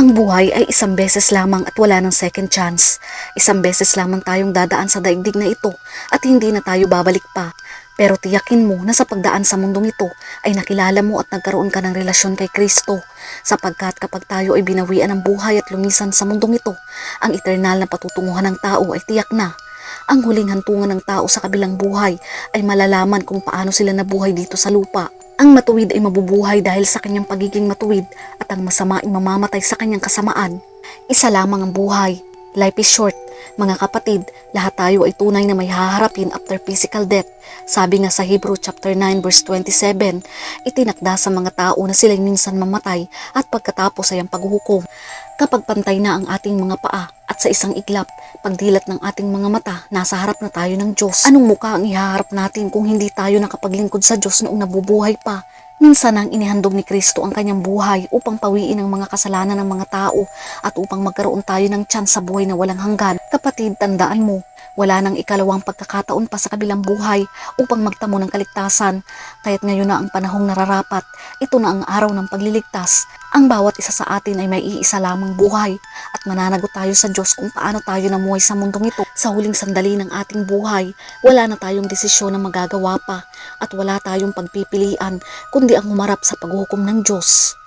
Ang buhay ay isang beses lamang at wala ng second chance. Isang beses lamang tayong dadaan sa daigdig na ito at hindi na tayo babalik pa. Pero tiyakin mo na sa pagdaan sa mundong ito ay nakilala mo at nagkaroon ka ng relasyon kay Kristo. Sapagkat kapag tayo ay binawian ng buhay at lumisan sa mundong ito, ang eternal na patutunguhan ng tao ay tiyak na. Ang huling hantungan ng tao sa kabilang buhay ay malalaman kung paano sila nabuhay dito sa lupa. Ang matuwid ay mabubuhay dahil sa kanyang pagiging matuwid at ang masama ay mamamatay sa kanyang kasamaan. Isa lamang ang buhay. Life is short. Mga kapatid, lahat tayo ay tunay na may haharapin after physical death. Sabi nga sa Hebrew chapter 9 verse 27, itinakda sa mga tao na sila'y minsan mamatay at pagkatapos ay ang paghuhukom. Kapag pantay na ang ating mga paa at sa isang iglap, pagdilat ng ating mga mata, nasa harap na tayo ng Diyos. Anong mukha ang ihaharap natin kung hindi tayo nakapaglingkod sa Diyos noong nabubuhay pa? Minsan ang inihandog ni Kristo ang kanyang buhay upang pawiin ang mga kasalanan ng mga tao at upang magkaroon tayo ng tiyans sa buhay na walang hanggan. Kapatid, tandaan mo, wala nang ikalawang pagkakataon pa sa kabilang buhay upang magtamo ng kaligtasan. Kaya't ngayon na ang panahong nararapat, ito na ang araw ng pagliligtas. Ang bawat isa sa atin ay may iisa lamang buhay at mananagot tayo sa Diyos kung paano tayo namuhay sa mundong ito. Sa huling sandali ng ating buhay, wala na tayong desisyon na magagawa pa at wala tayong pagpipilian kundi ang humarap sa paghukom ng Diyos.